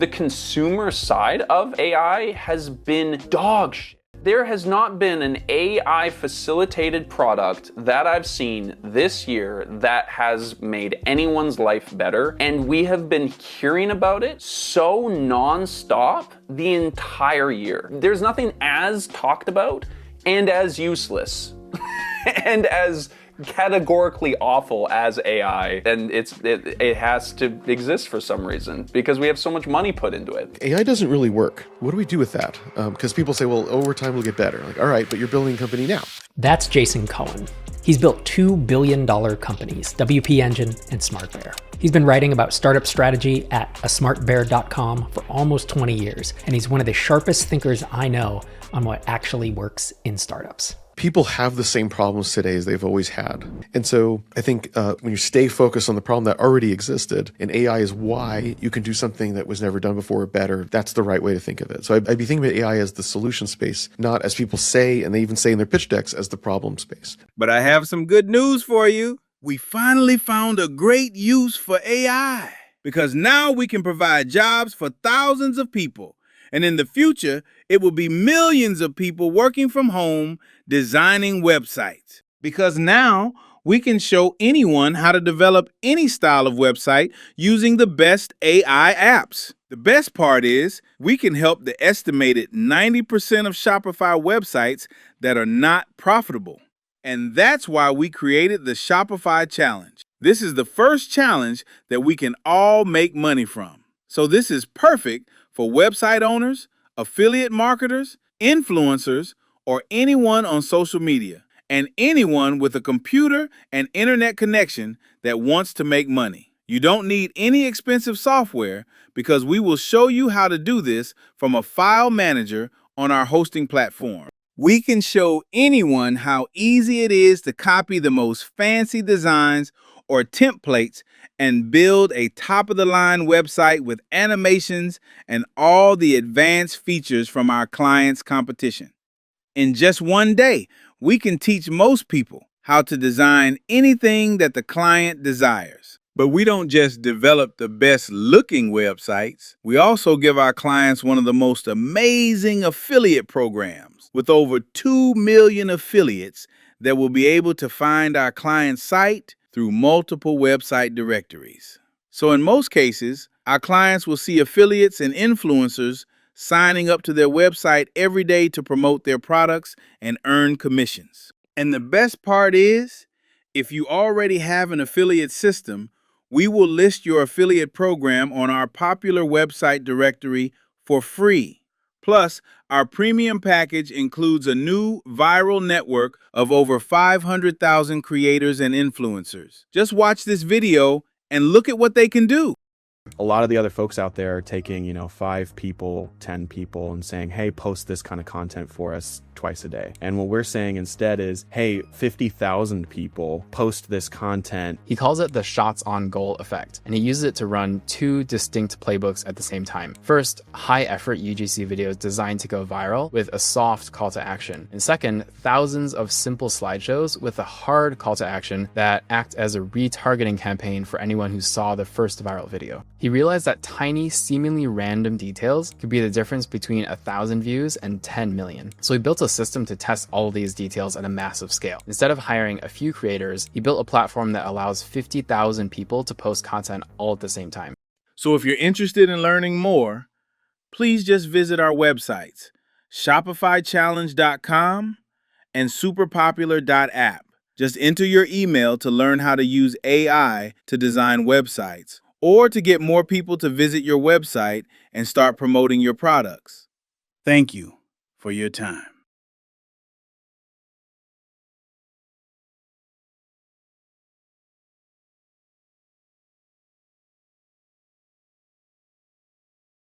The consumer side of AI has been dog shit. There has not been an AI facilitated product that I've seen this year that has made anyone's life better, and we have been hearing about it so non-stop the entire year. There's nothing as talked about and as useless and as categorically awful as AI, and it has to exist for some reason because we have so much money put into it. AI doesn't really work. What do we do with that? Because people say, well, over time we'll get better. Like, all right, but you're building a company now. That's Jason Cohen. He's built $2 billion companies, WP Engine and SmartBear. He's been writing about startup strategy at asmartbear.com for almost 20 years, and he's one of the sharpest thinkers I know on what actually works in startups. People have the same problems today as they've always had. And so I think when you stay focused on the problem that already existed, and AI is why you can do something that was never done before better, that's the right way to think of it. So I'd be thinking about AI as the solution space, not as people say, and they even say in their pitch decks, as the problem space. But I have some good news for you. We finally found a great use for AI, because now we can provide jobs for thousands of people. And in the future, it will be millions of people working from home designing websites. Because now we can show anyone how to develop any style of website using the best AI apps. The best part is we can help the estimated 90% of Shopify websites that are not profitable. And that's why we created the Shopify Challenge. This is the first challenge that we can all make money from. So this is perfect for website owners, affiliate marketers, influencers, or anyone on social media, and anyone with a computer and internet connection that wants to make money. You don't need any expensive software because we will show you how to do this from a file manager on our hosting platform. We can show anyone how easy it is to copy the most fancy designs or templates and build a top-of-the-line website with animations and all the advanced features from our clients' competition. In just one day, we can teach most people how to design anything that the client desires. But we don't just develop the best-looking websites. We also give our clients one of the most amazing affiliate programs with over 2 million affiliates that will be able to find our client's site through multiple website directories. So in most cases, our clients will see affiliates and influencers signing up to their website every day to promote their products and earn commissions. And the best part is, if you already have an affiliate system, we will list your affiliate program on our popular website directory for free. Plus, our premium package includes a new viral network of over 500,000 creators and influencers. Just watch this video and look at what they can do. A lot of the other folks out there are taking, 5 people, 10 people and saying, hey, post this kind of content for us twice a day. And what we're saying instead is, hey, 50,000 people post this content. He calls it the shots on goal effect, and he uses it to run 2 distinct playbooks at the same time. First, high effort UGC videos designed to go viral with a soft call to action. And second, thousands of simple slideshows with a hard call to action that act as a retargeting campaign for anyone who saw the first viral video. He realized that tiny, seemingly random details could be the difference between 1,000 views and 10 million. So he built a system to test all of these details at a massive scale. Instead of hiring a few creators, he built a platform that allows 50,000 people to post content all at the same time. So if you're interested in learning more, please just visit our websites, shopifychallenge.com and superpopular.app. Just enter your email to learn how to use AI to design websites, or to get more people to visit your website and start promoting your products. Thank you for your time.